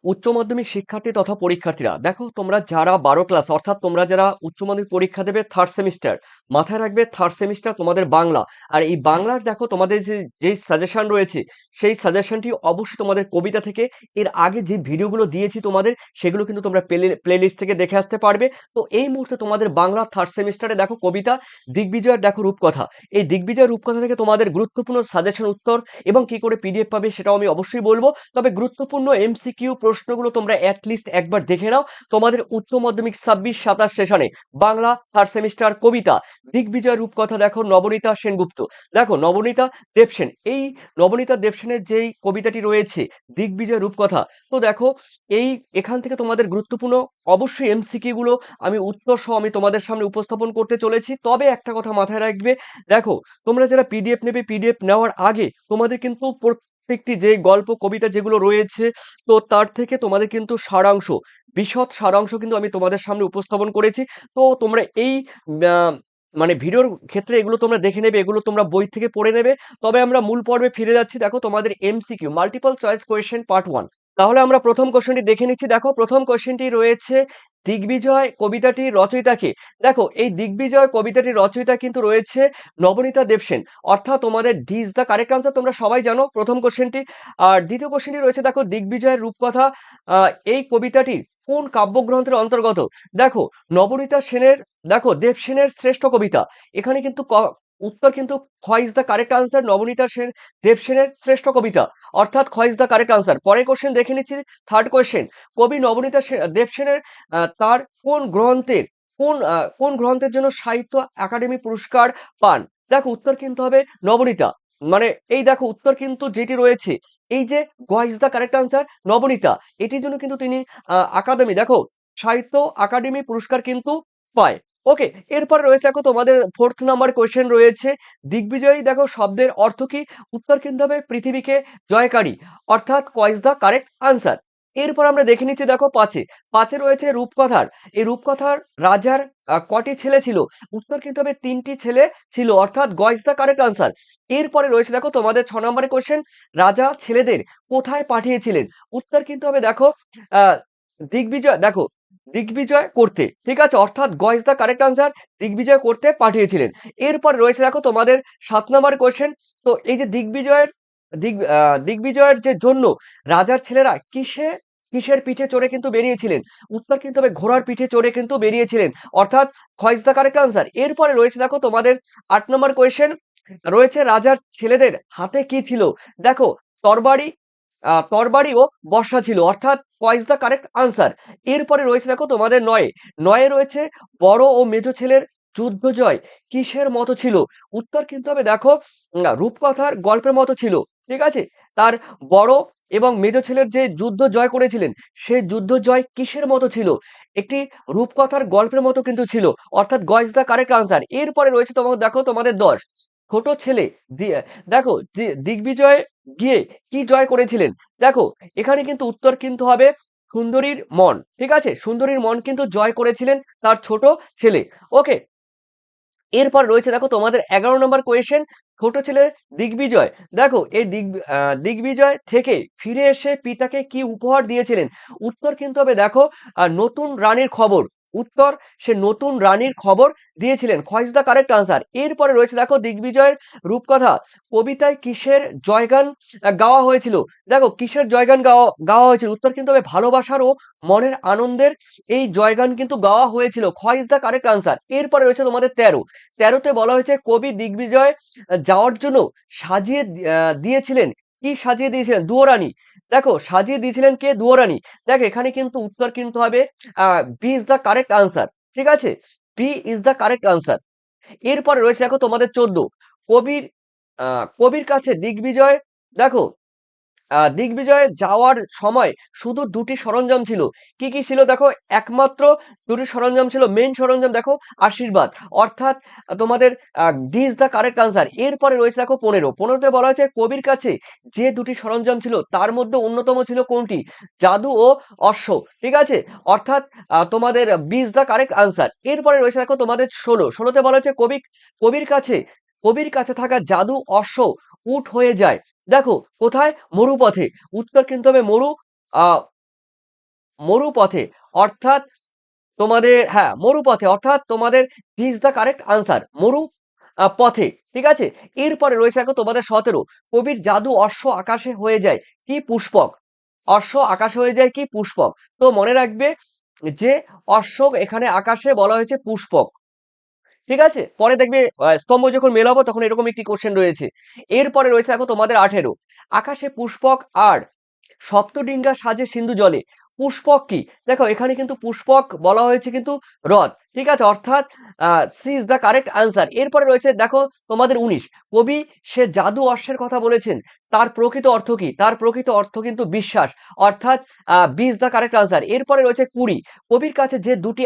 উচ্চ মাধ্যমিক শিক্ষার্থী তথা পরীক্ষার্থীরা দেখো, তোমরা যারা 12 ক্লাস অর্থাৎ তোমরা যারা উচ্চ মাধ্যমিক পরীক্ষা দেবে থার্ড সেমিস্টার, মাথায় রাখবে থার্ড সেমিস্টার তোমাদের বাংলা। আর এই বাংলার দেখো তোমাদের যেই সাজেশন রয়েছে, সেই সাজেশনটি অবশ্যই তোমাদের কবিতা থেকে। এর আগে যে ভিডিওগুলো দিয়েছি তোমাদের, সেগুলো কিন্তু তোমরা প্লে লিস্ট থেকে দেখে আসতে পারবে। তো এই মুহূর্তে তোমাদের বাংলা থার্ড সেমিস্টারে দেখো কবিতা দিগ্বিজয়ের দেখো রূপকথা। এই দিগ্বিজয় রূপকথা থেকে তোমাদের গুরুত্বপূর্ণ সাজেশন উত্তর এবং কি করে পিডিএফ পাবে সেটাও আমি অবশ্যই বলবো। তবে গুরুত্বপূর্ণ এমসিকিউ প্রশ্নগুলো তোমরা অ্যাটলিস্ট একবার দেখে নাও তোমাদের উচ্চ মাধ্যমিক 26-27 সেশনে। বাংলা থার্ড সেমিস্টার কবিতা দিগ্বিজয় রূপকথা দেখো নবনীতা সেনগুপ্ত। দেখো নবনীতা দেবসেন, এই নবনীতা দেবসেনের যেই কবিতাটি রয়েছে দিগ্বিজয় রূপকথা। তো দেখো এই এখান থেকে তোমাদের গুরুত্বপূর্ণ অবশ্যই এমসিকিউ গুলো আমি উত্তর সহ আমি তোমাদের সামনে উপস্থাপন করতে চলেছি। তবে একটা কথা মাথায় রাখবে, দেখো তোমরা যারা পিডিএফ নেবে, পিডিএফ নেওয়ার আগে তোমাদের কিন্তু প্রত্যেকটি যে গল্প কবিতা যেগুলো রয়েছে, তো তার থেকে তোমাদের কিন্তু সারাংশ, বিশদ সারাংশ কিন্তু আমি তোমাদের সামনে উপস্থাপন করেছি। তো তোমরা এই আহ, মানে ভিডিওর ক্ষেত্রে এগুলো তোমরা দেখে নেবে, এগুলো তোমরা বই থেকে পড়ে নেবে। তবে আমরা মূল পর্বে ফিরে যাচ্ছি। দেখো তোমাদের MCQ multiple choice question part 1। তাহলে আমরা প্রথম কোশ্চেনটি দেখে নিচ্ছি। দেখো প্রথম কোশ্চেনটি রয়েছে, দিগ্বিজয় কবিতাটির রচয়িতাকে। দেখো এই দিগ্বিজয় কবিতাটির রচয়িতা কিন্তু রয়েছে নবনীতা দেবসেন, অর্থাৎ তোমাদের D is the correct answer, তোমরা সবাই জানো প্রথম কোশ্চেনটি। আর দ্বিতীয় কোশ্চেনটি রয়েছে, দেখো দিগ্বিজয়ের রূপকথা এই কবিতাটির কোন কাব্যগ্রন্থের অন্তর্গত। দেখো নবনীতা সেনের, দেখো দেবসেনের শ্রেষ্ঠ কবিতা। এখানে কিন্তু উত্তর কিন্তু খ is the correct answer, Nabaneeta Sen দেবসেনের শ্রেষ্ঠ কবিতা, অর্থাৎ খ ইজ দ্য কারেক্ট আনসার। পরের কোশ্চেন দেখে নিচ্ছি, থার্ড কোশ্চেন, কবি নবনীতা দেবসেনের তার কোন গ্রন্থের জন্য সাহিত্য একাডেমি পুরস্কার পান। দেখো উত্তর কিন্তু হবে নবনীতা, মানে এই দেখো উত্তর কিন্তু যেটি রয়েছে, এই যে গ is the correct answer Nabanita, এটির জন্য কিন্তু তিনি একাডেমি দেখো সাহিত্য একাডেমি পুরস্কার কিন্তু পায়। ওকে, এরপর রয়েছে দেখো তোমাদের ফোর্থ নাম্বার কোয়েশ্চেন রয়েছে, দিগ্বিজয়ী দেখো শব্দের অর্থ কি। উত্তর কিন্তু হবে পৃথিবীকে জয়কারী, অর্থাৎ ক ইজ দ্য কারেক্ট আনসার। এরপর আমরা দেখে নিচ্ছি, দেখো পাঁচে পাঁচে রয়েছে রূপকথার, এই রূপকথার রাজার কটি ছেলে ছিল। উত্তর কিন্তু হবে তিনটি ছেলে ছিল, অর্থাৎ গ ইজ দ্য কারেক্ট আনসার। এরপরে রয়েছে দেখো তোমাদের 6 নম্বরের কোশ্চেন, রাজা ছেলেদের কোথায় পাঠিয়েছিলেন। উত্তর কিন্তু হবে দেখো আহ দিগ্বিজয়, দেখো দিগ্বিজয় করতে, ঠিক আছে, অর্থাৎ গ ইজ দ্য কারেক্ট আনসার, দিগ্বিজয় করতে পাঠিয়েছিলেন। এরপর রয়েছে দেখো তোমাদের 7 নম্বর কোশ্চেন, তো এই যে দিগ্বিজয়ের যে জন্য রাজার ছেলেরা কিসের পিঠে চড়ে কিন্তু বেরিয়েছিলেন। উত্তর কিন্তু হবে ঘোড়ার পিঠে চড়ে কিন্তু বেরিয়েছিলেন, অর্থাৎ খ ইজ দ্য কারেক্ট আনসার। এরপরে রয়েছে দেখো তোমাদের 8 নম্বর কোয়েশ্চেন রয়েছে, রাজার ছেলেদের হাতে কি ছিল। দেখো তরবারি, তরবারি ও বর্ষা ছিল, অর্থাৎ ক ইজ দ্য কারেক্ট আনসার। এরপরে রয়েছে দেখো তোমাদের নয়ে রয়েছে, বড় ও মেজো ছেলের যুদ্ধ জয় কিসের মতো ছিল। উত্তর কিন্তু হবে দেখো রূপকথার গল্পের মতো ছিল, ঠিক আছে। তার বড় এবং মেজো ছেলের যে যুদ্ধ জয় করেছিলেন, সেই যুদ্ধ জয় কিসের মতো ছিল, একটি রূপকথার গল্পের মতো কিন্তু ছিল, অর্থাৎ গ ইজ দ্য কারেক্ট আনসার। এরপরে রয়েছে তোমাদের দেখো তোমাদের 10, ছোট ছেলে দেখো দিগ্বিজয় গিয়ে কি জয় করেছিলেন। দেখো এখানে কিন্তু উত্তর কিন্তু হবে সুন্দরীর মন, ঠিক আছে, সুন্দরীর মন কিন্তু জয় করেছিলেন তার ছোট ছেলে। ওকে, এরপর রয়েছে দেখো তোমাদের 11 নম্বর কোয়েশ্চেন, ছোট ছেলের দিগ্বিজয়। দেখো এই দিগ্বিজয় থেকে ফিরে এসে পিতাকে কি উপহার দিয়েছিলেন। উত্তর কিন্তু হবে দেখো নতুন রানীর খবর। উত্তর সে নতুন রানীর খবর দিয়েছিলেন, খ ইজ দ্য কারেক্ট আনসার। এরপরে রয়েছে দেখো দিগ্বিজয়ের রূপকথা কবিতায় কিসের জয়গান গাওয়া হয়েছিল। দেখো কিসের জয়গান গাওয়া গাওয়া হয়েছিল। উত্তর কিন্তু হবে ভালোবাসার ও মনের আনন্দের এই জয়গান কিন্তু গাওয়া হয়েছিল, খ ইজ দ্য কারেক্ট আনসার। এরপরে রয়েছে তোমাদের 13তে বলা হয়েছে, কবি দিগ্বিজয় যাওয়ার জন্য সাজিয়ে দিয়েছিলেন, কি সাজিয়ে দিয়েছিলেন, দুয়োরানী। দেখো সাজিয়ে দিয়েছিলেন কে, দুয়োরানী। দেখো এখানে কিন্তু উত্তর কিন্তু হবে B is the correct answer, ঠিক আছে, B is the correct answer. এরপরে রয়েছে দেখো তোমাদের 14, কবির কবির কাছে দিগ্বিজয়, দেখো দিগ্বিজয়ে যাওয়ার সময় শুধু দুটি সরঞ্জাম ছিল, কি কি ছিল। দেখো একমাত্র দুটি সরঞ্জাম ছিল, মেইন সরঞ্জাম দেখো আশীর্বাদ, অর্থাৎ তোমাদের D is the correct answer. এরপরে রয়েছে দেখো 15তে বলা হয়েছে, কবির কাছে যে দুটি সরঞ্জাম ছিল তার মধ্যে অন্যতম ছিল কোনটি, জাদু ও অশ্ব, ঠিক আছে, অর্থাৎ তোমাদের B is the correct answer. এরপরে রয়েছে দেখো তোমাদের 16তে বলা হয়েছে, কবির কাছে কবির কাছে থাকা জাদু অশ্ব উট হয়ে যায়। দেখো কোথায়, মরুপথে। উত্তর কিন্তু হবে মরু, আহ মরুপথে অর্থাৎ তোমাদের, হ্যাঁ মরুপথে অর্থাৎ তোমাদের ইজ দ্য কারেক্ট আনসার, মরু পথে। ঠিক আছে, এরপরে রয়েছে দেখো তোমাদের 17, কবির জাদু অশ্ব আকাশে হয়ে যায় কি পুষ্পক। অশ্ব আকাশে হয়ে যায় কি পুষ্পক। তো মনে রাখবে যে অশ্ব এখানে আকাশে বলা হয়েছে পুষ্পক। ঠিক আছে, পরে দেখবে স্তম্ভ যখন মেলাবো তখন এরকম একটি কোশ্চেন রয়েছে। এরপরে রয়েছে দেখো তোমাদের 18, আকাশে পুষ্পক আর সপ্তডিঙ্গা সাজে সিন্ধু জলে। পুষ্পক কি? দেখো এখানে কিন্তু পুষ্পক বলা হয়েছে কিন্তু হ্রদ। ঠিক আছে, অর্থাৎ C is the correct answer. এরপরে রয়েছে দেখো তোমাদের 19, কবি সে জাদু অশ্বের কথা বলেছেন, তার প্রকৃত অর্থ কি? তার প্রকৃত অর্থ কিন্তু বিশ্বাস, অর্থাৎ B is the correct answer. এরপরে রয়েছে 20, কবির কাছে যে দুটি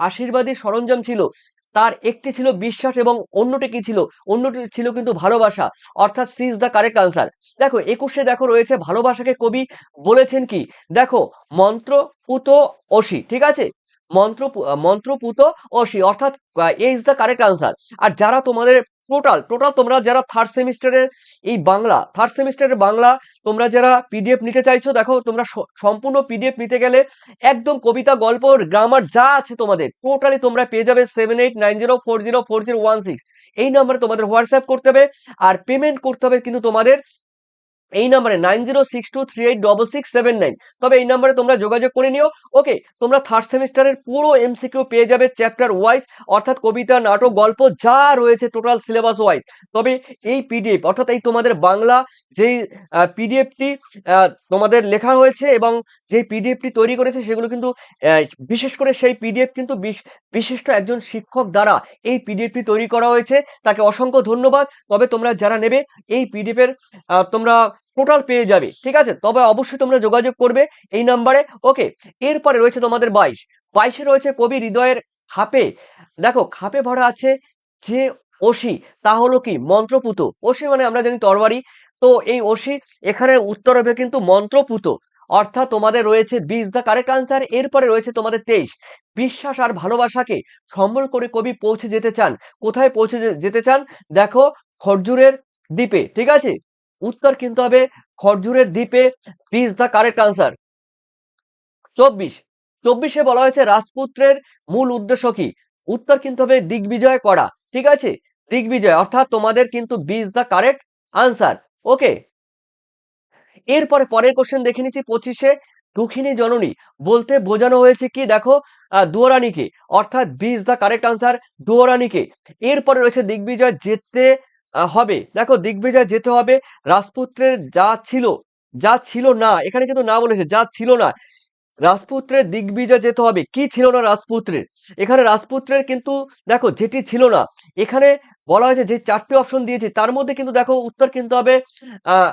আশীর্বাদী সরঞ্জাম ছিল, তার একটি ছিল বিশ্বাস এবং অন্যটি কি ছিল? অন্যটি ছিল কিন্তু ভালোবাসা, অর্থাৎ C is the correct answer. দেখো 21 দেখো রয়েছে ভালোবাসাকে কবি বলেছেন কি? দেখো মন্ত্রপুত অসি। ঠিক আছে, মন্ত্রপুত অসি, অর্থাৎ এ ইজ দ্য কারেক্ট আনসার। আর যারা তোমাদের টোটাল টোটাল তোমরা যারা থার্ড সেমিস্টারের এই বাংলা, থার্ড সেমিস্টারের বাংলা তোমরা যারা পিডিএফ নিতে চাইছো, দেখো তোমরা সম্পূর্ণ পিডিএফ নিতে গেলে একদম কবিতা, গল্প, গ্রামার যা আছে তোমাদের টোটালি তোমরা পেয়ে যাবে 7890404016 এই নাম্বারে তোমাদের হোয়াটসঅ্যাপ করতে হবে। আর পেমেন্ট করতে হবে কিন্তু তোমাদের এই নাম্বারে 9062386679। তবে এই নাম্বারে তোমরা যোগাযোগ করে নিও। ওকে, তোমরা থার্ড সেমিস্টারের পুরো এমসিকিউ পেয়ে যাবে চ্যাপ্টার ওয়াইজ, অর্থাৎ কবিতা, নাটক, গল্প যা রয়েছে টোটাল সিলেবাস ওয়াইজ। তবে এই পিডিএফ অর্থাৎ এই তোমাদের বাংলা যেই পিডিএফটি তোমাদের লেখা হয়েছে এবং যে পিডিএফটি তৈরি করেছে সেগুলো কিন্তু বিশেষ করে সেই পিডিএফ কিন্তু বিশিষ্ট একজন শিক্ষক দ্বারা এই পিডিএফটি তৈরি করা হয়েছে, তাকে অসংখ্য ধন্যবাদ। তবে তোমরা যারা নেবে এই পিডিএফ এর তোমরা টোটাল পেয়ে যাবে। ঠিক আছে, তবে অবশ্যই তোমরা যোগাযোগ করবে এই নাম্বারে। ওকে, এরপরে রয়েছে তোমাদের 22 রয়েছে কবি হৃদয়ের খাপে। দেখো খাপে ভরা আছে যে অসি, তা হলো কি? মন্ত্রপুত। অসি মানে আমরা জানি তরবারি, তো এই অসি এখানে উত্তর হবে কিন্তু মন্ত্রপুত, অর্থাৎ তোমাদের রয়েছে B is the correct answer. এরপরে রয়েছে তোমাদের 23, বিশ্বাস আর ভালোবাসাকে সম্বল করে কবি পৌঁছে যেতে চান। কোথায় পৌঁছে যেতে চান? দেখো খরজুরের দ্বীপে। ঠিক আছে, উত্তর কিন্তু হবে খরজুরের দ্বীপে, B is the correct answer. 24 বলা হয়েছে রাজপুত্রের মূল উদ্দেশ্য কি? উত্তর কিন্তু হবে দিগ্বিজয় করা। ঠিক আছে, দিগ্বিজয়, অর্থাৎ তোমাদের কিন্তু B is the correct answer. Okay, এরপরে পরের কোশ্চেন দেখে নিচ্ছি 25, দুঃখিনী জননী বলতে বোঝানো হয়েছে কি? দেখো দুয়ারানীকে, অর্থাৎ B is the correct answer, দুয়ারানীকে। এরপরে রয়েছে দিগ্বিজয় যেতে হবে। দেখো দিগ্বিজয় যেতে হবে রাজপুত্রের যা ছিল না, এখানে কিন্তু না বলেছে যা ছিল না, রাজপুত্রের দিগ্বিজয় যেতে হবে। কি ছিল না রাজপুত্রের? এখানে রাজপুত্রের কিন্তু দেখো যেটি ছিল না, এখানে বলা হয়েছে যে 4টি অপশন দিয়েছে তার মধ্যে কিন্তু দেখো উত্তর কিন্তু হবে আহ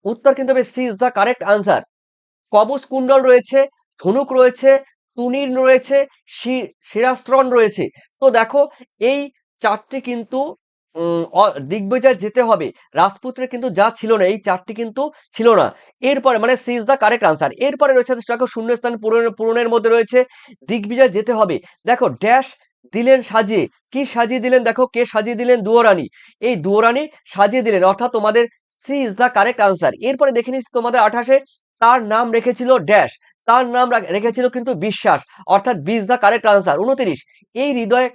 উত্তর কিন্তু হবে C is the correct answer. কবচ কুণ্ডল রয়েছে, ধনুক রয়েছে, তুনীর রয়েছে, শিরাস্ত্রণ রয়েছে। তো দেখো এই 4টি কিন্তু দিগ্বিজয় যেতে হবে, রাজপুত্রের কিন্তু যা ছিল না, এই 4টি কিন্তু ছিল না। এরপরে মানে C is the correct answer. এরপরে রয়েছে দেখো শূন্যস্থান পূরণের মধ্যে রয়েছে দিগ্বিজয় যেতে হবে। দেখো ড্যাশ দিলেন সাজিয়ে, কি সাজিয়ে দিলেন? দেখো কে সাজিয়ে দিলেন? দুয়োরানী। এই দুয়োরানী সাজিয়ে দিলেন, অর্থাৎ তোমাদের C is the correct answer. এরপরে দেখে নিচ্ছি তোমাদের 28, তার নাম রেখেছিল ড্যাশ, তার নাম রেখেছিল কিন্তু বিশ্বাস, অর্থাৎ B is the correct answer. 29, এই হৃদয়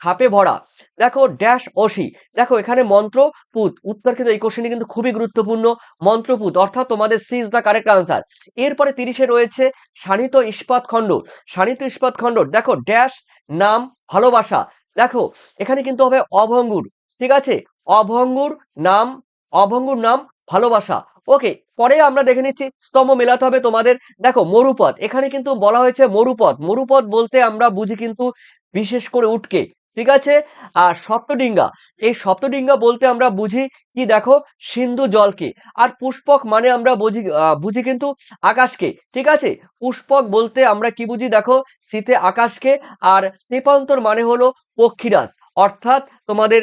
খাপে ভরা। দেখো ড্যাশ অসি, দেখো এখানে মন্ত্রপুত, উত্তর কিন্তু এই কোশ্চেনটি কিন্তু খুবই গুরুত্বপূর্ণ, মন্ত্রপুত, অর্থাৎ তোমাদের C is the correct answer. এরপরে 30 রয়েছে শানিত ইস্পাত খণ্ড, শানিত ইস্পাত খণ্ড। দেখো ড্যাশ নাম ভালোবাসা, দেখো এখানে কিন্তু হবে অভঙ্গুর। ঠিক আছে, অভঙ্গুর নাম, অভঙ্গুর নাম ভালোবাসা। ওকে, পরে আমরা দেখে নিচ্ছি স্তম্ভ মেলাতে হবে তোমাদের। দেখো মরুপথ, এখানে কিন্তু বলা হয়েছে মরুপথ, মরুপথ বলতে আমরা বুঝি কিন্তু বিশেষ করে উটকে। ঠিক আছে, আর সপ্তডিঙ্গা, এই সপ্তডিঙ্গা বলতে আমরা বুঝি কি? দেখো সিন্ধু জলকে। আর পুষ্পক মানে আমরা বুঝি কিন্তু আকাশকে। ঠিক আছে, পুষ্পক বলতে আমরা কি বুঝি? দেখো শীতে আকাশকে। আর তেপান্তর মানে হলো পক্ষীরাজ, অর্থাৎ তোমাদের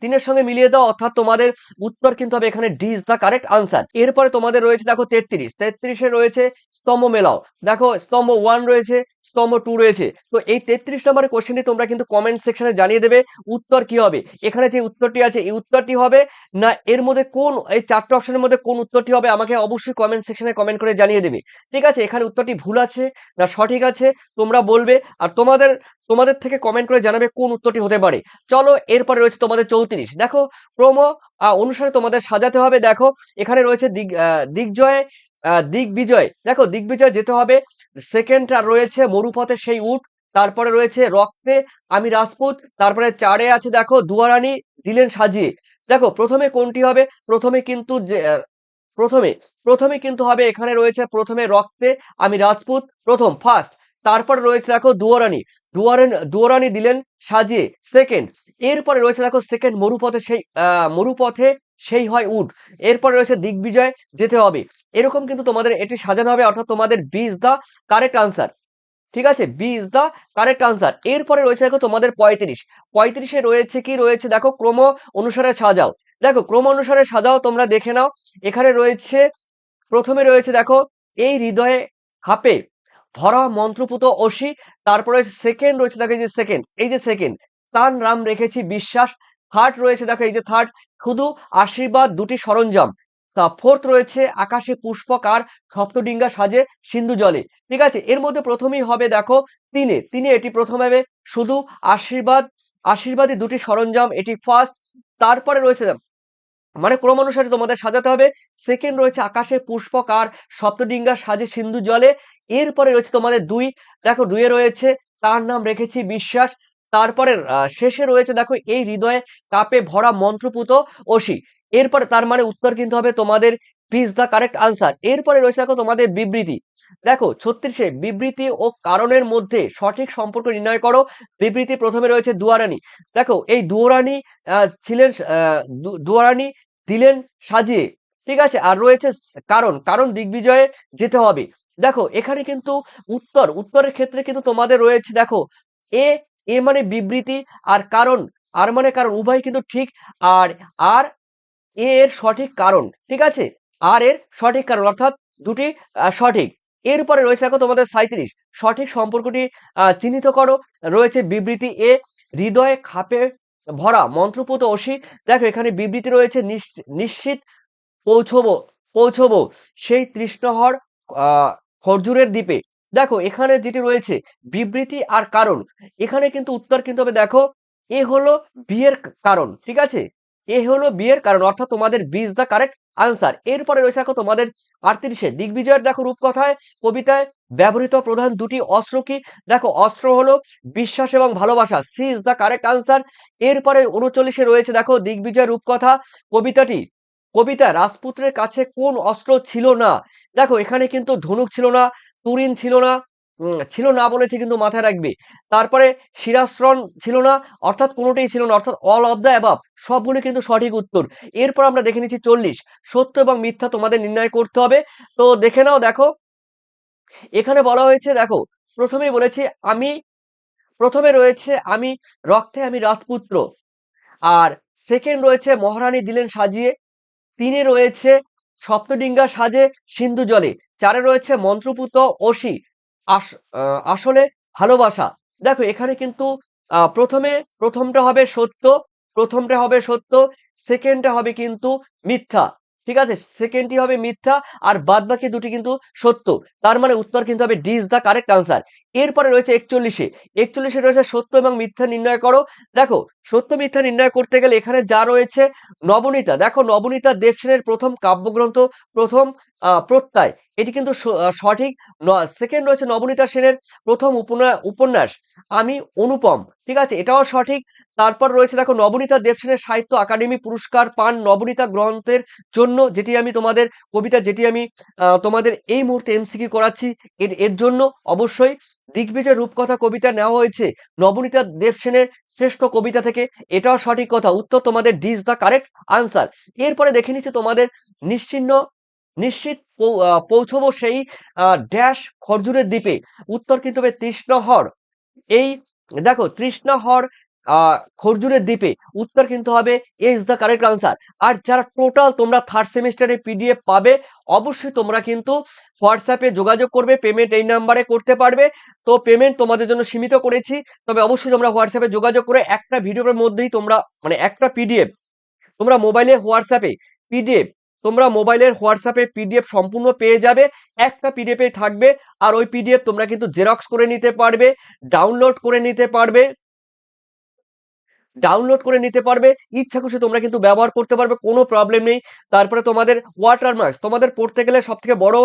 তিনের সঙ্গে মিলিয়ে দাও, অর্থাৎ তোমাদের উত্তর কিন্তু হবে এখানে D is the correct answer. এরপরে তোমাদের রয়েছে দেখো 33 রয়েছে স্তম্ভ মেলাও। দেখো স্তম্ভ 1 রয়েছে, স্তম্ভ 2 রয়েছে। তো এই 33 নম্বরের কোশ্চেনটি তোমরা কিন্তু কমেন্ট সেকশনে জানিয়ে দেবে উত্তর কি হবে। এখানে যে উত্তরটি আছে এই উত্তরটি হবে না এর মধ্যে কোন এই চারটে অপশনের মধ্যে কোন উত্তরটি হবে আমাকে অবশ্যই কমেন্ট সেকশনে কমেন্ট করে জানিয়ে দেবে। ঠিক আছে, এখানে উত্তরটি ভুল আছে না সঠিক আছে তোমরা বলবে, আর তোমাদের তোমাদের থেকে কমেন্ট করে জানাবে কোন উত্তরটি হতে পারে। চলো এরপরে রয়েছে তোমাদের 34। দেখো ক্রম অনুসারে তোমাদের সাজাতে হবে। দেখো এখানে রয়েছে দিগ্বিজয়, দিগ্বিজয়। দেখো দিগ্বিজয় যেতে হবে। সেকেন্ড রয়েছে মরুপথে সেই উট। তারপরে রয়েছে রক্তে আমি রাজপুত। তারপরে 4 আছে দেখো দুয়ারানি দিলেন সাজিয়ে। দেখো প্রথমে কোনটি হবে? প্রথমে কিন্তু যে প্রথমে প্রথমে কিন্তু হবে এখানে রয়েছে প্রথমে রক্তে আমি রাজপুত প্রথম ফার্স্ট। তারপরে রয়েছে দেখো দুয়ারানি দিলেন সাজিয়ে সেকেন্ড। এরপরে রয়েছে দেখো সেকেন্ড মরুপথে সেই হয় উট। এরপরে রয়েছে দিগ্বিজয় যেতে হবে। এরকম কিন্তু তোমাদের এটি সাজানো হবে, অর্থাৎ তোমাদের B is the correct answer. ঠিক আছে, B is the correct answer. এরপরে রয়েছে দেখো তোমাদের 35 রয়েছে কি রয়েছে দেখো ক্রম অনুসারে সাজাও। দেখো ক্রম অনুসারে সাজাও তোমরা দেখে নাও। এখানে রয়েছে প্রথমে রয়েছে দেখো এই হৃদয়ে হাপে ভরা মন্ত্রপুত অসি। তারপরে সেকেন্ড রয়েছে দেখো এই যে সেকেন্ড তার নাম রেখেছি বিশ্বাস। থার্ড রয়েছে দেখো এই যে থার্ড শুধু আশীর্বাদ দুটি সরঞ্জাম। তা ফোর্থ রয়েছে আকাশে পুষ্পক আর সপ্তডিঙ্গা সাজে সিন্ধু জলে। ঠিক আছে, এর মধ্যে প্রথমেই হবে দেখো তিনে এটি প্রথম হবে শুধু আশীর্বাদী দুটি সরঞ্জাম, এটি ফার্স্ট। তারপরে রয়েছে মানে ক্রম অনুসারে তোমাদের সাজাতে হবে। সেকেন্ড রয়েছে আকাশে পুষ্পক আর সপ্তডিঙ্গা সাজে সিন্ধু জলে। এরপরে রয়েছে তোমাদের 2। দেখো 2 রয়েছে তার নাম রেখেছি বিশ্বাস। তারপরে শেষে রয়েছে দেখো এই হৃদয়ে কাপে ভরা মন্ত্রপুত অসি। এরপরে তার মানে উত্তর কিন্তু হবে তোমাদের ইজ দা কারেক্ট আনসার। এরপরে রয়েছে দেখো তোমাদের বিবৃতি। দেখো 36 বিবৃতি ও কারণের মধ্যে সঠিক সম্পর্ক নির্ণয় করো। বিবৃতি প্রথমে রয়েছে দুয়ারানি। দেখো এই দুয়ারানি ছিলেন দুয়ারানি দিলেন সাজিয়ে। ঠিক আছে, আর রয়েছে কারণ দিগ্বিজয়ে যেতে হবে। দেখো এখানে কিন্তু উত্তরের ক্ষেত্রে কিন্তু তোমাদের রয়েছে দেখো এ এ মানে বিবৃতি, আর কারণ উভয় কিন্তু ঠিক। আর আর এর সঠিক কারণ, ঠিক আছে, আর এর সঠিক কারণ অর্থাৎ দুটি সঠিক। এরপরে রয়েছে দেখো তোমাদের 37 সঠিক সম্পর্কটি চিহ্নিত করো। রয়েছে বিবৃতি এ হৃদয়ে খাপে ভরা মন্ত্রপুত অসি। দেখো এখানে বিবৃতি রয়েছে নিশ্চিত পৌঁছবো পৌঁছবো সেই তৃষ্ণহর খরজুরের দ্বীপে। দেখো এখানে যেটি রয়েছে বিবৃতি আর কারণ, এখানে কিন্তু উত্তর কিন্তু হবে দেখো এ হলো বিয়ের কারণ। ঠিক আছে, এ হলো বিয়ের কারণ, অর্থাৎ তোমাদের B is the correct answer. এরপরে রয়েছে দেখো তোমাদের 38 দিগ্বিজয়ের দেখো রূপকথায় কবিতায় ব্যবহৃত প্রধান দুটি অস্ত্র কি? দেখো অস্ত্র হলো বিশ্বাস এবং ভালোবাসা, C is the correct answer. এরপরে 39 রয়েছে দেখো দিগ্বিজয় রূপকথা কবিতা রাজপুত্রের কাছে কোন অস্ত্র ছিল না? দেখো এখানে কিন্তু ধনুক ছিল না, তুরিন ছিল না, ছিল না বলেছে কিন্তু মাথায় রাখবে। তারপরে শিরাস্ত্রণ ছিল না, অর্থাৎ কোনোটাই ছিল না, অর্থাৎ অল অফ দ্য অ্যাবাভ সবগুলো কিন্তু সঠিক উত্তর। এরপর আমরা দেখে নিচ্ছি 40 সত্য এবং মিথ্যা তোমাদের নির্ণয় করতে হবে। তো দেখে নাও। দেখো এখানে বলা হয়েছে দেখো প্রথমেই বলেছি প্রথমে রয়েছে রক্তে আমি রাজপুত্র। আর সেকেন্ড রয়েছে মহারানী দিলেন সাজিয়ে। 3 রয়েছে সপ্তডিঙ্গা সাজে সিন্ধু জলে। 4 রয়েছে মন্ত্রপুত অসি আসলে ভালোবাসা। দেখো এখানে কিন্তু প্রথমটা হবে সত্য, সেকেন্ডটা হবে কিন্তু মিথ্যা। ঠিক আছে, সেকেন্ডটি হবে মিথ্যা আর বাদ বাকি দুটি কিন্তু সত্য। তার মানে উত্তর কিন্তু হবে D is the correct answer. এরপরে রয়েছে 41 রয়েছে সত্য এবং মিথ্যা নির্ণয় করো। দেখো সত্য মিথ্যা নির্ণয় করতে গেলে এখানে যা রয়েছে নবনীতা। দেখো নবনীতা দেবসেনের প্রথম কাব্যগ্রন্থ প্রথম প্রত্যয়, এটি কিন্তু সঠিক। সেকেন্ড রয়েছে নবনীতা সেনের প্রথম উপন্যাস আমি অনুপম। ঠিক আছে, এটাও সঠিক। তারপর রয়েছে দেখো নবনীতা দেবসেনের সাহিত্য একাডেমি পুরস্কার পান নবনীতা গ্রন্থের জন্য, যেটি আমি তোমাদের কবিতা যেটি আমি তোমাদের এই মুহূর্তে এমসিকিউ করাচ্ছি এর জন্য অবশ্যই দিগ্বিজয় রূপকথা কবিতা নেওয়া হয়েছে নবনীতা দেবসেনের শ্রেষ্ঠ কবিতা থেকে, এটাও সঠিক কথা। উত্তর তোমাদের D is the correct answer. এরপরে দেখে নিচ্ছি তোমাদের নিশ্চিত পৌঁছবো সেই ড্যাশ খরজুরের দ্বীপে। উত্তর কিন্তু হবে তৃষ্ণাহর। এই দেখো তৃষ্ণাহর খরজুরের দ্বীপে, উত্তর কিন্তু হবে এ ইজ দ্য কারেক্ট আনসার। আর যারা টোটাল তোমরা থার্ড সেমিস্টারের পিডিএফ পাবে, অবশ্যই তোমরা কিন্তু হোয়াটসঅ্যাপে যোগাযোগ করবে, পেমেন্ট এই নাম্বারে করতে পারবে। তো পেমেন্ট তোমাদের জন্য সীমিত করেছি, তবে অবশ্যই তোমরা হোয়াটসঅ্যাপে যোগাযোগ করে একটা ভিডিওর মধ্যেই তোমরা মানে একটা পিডিএফ তোমরা মোবাইলে হোয়াটসঅ্যাপে পিডিএফ তোমরা মোবাইলের হোয়াটসঅ্যাপে পিডিএফ সম্পূর্ণ পেয়ে যাবে। একটা পিডিএফে থাকবে, আর ওই পিডিএফ তোমরা কিন্তু জেরক্স করে নিতে পারবে, ডাউনলোড করে নিতে পারবে, ইচ্ছা খুশি তোমরা কিন্তু ব্যবহার করতে পারবে, কোনো প্রবলেম নেই। তারপরে তোমাদের ওয়াটার মার্কস, তোমাদের পড়তে গেলে সব থেকে বড়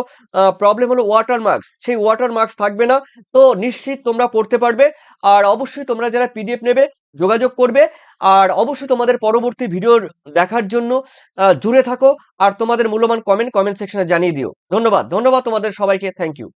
প্রবলেম হলো ওয়াটার মার্কস, সেই ওয়াটার মার্কস থাকবে না। তো নিশ্চিত তোমরা পড়তে পারবে। আর অবশ্যই তোমরা যারা পিডিএফ নেবে যোগাযোগ করবে। আর অবশ্যই তোমাদের পরবর্তী ভিডিও দেখার জন্য জুড়ে থাকো। আর তোমাদের মূল্যবান কমেন্ট সেকশনে জানিয়ে দিও। ধন্যবাদ তোমাদের সবাইকে, থ্যাংক ইউ।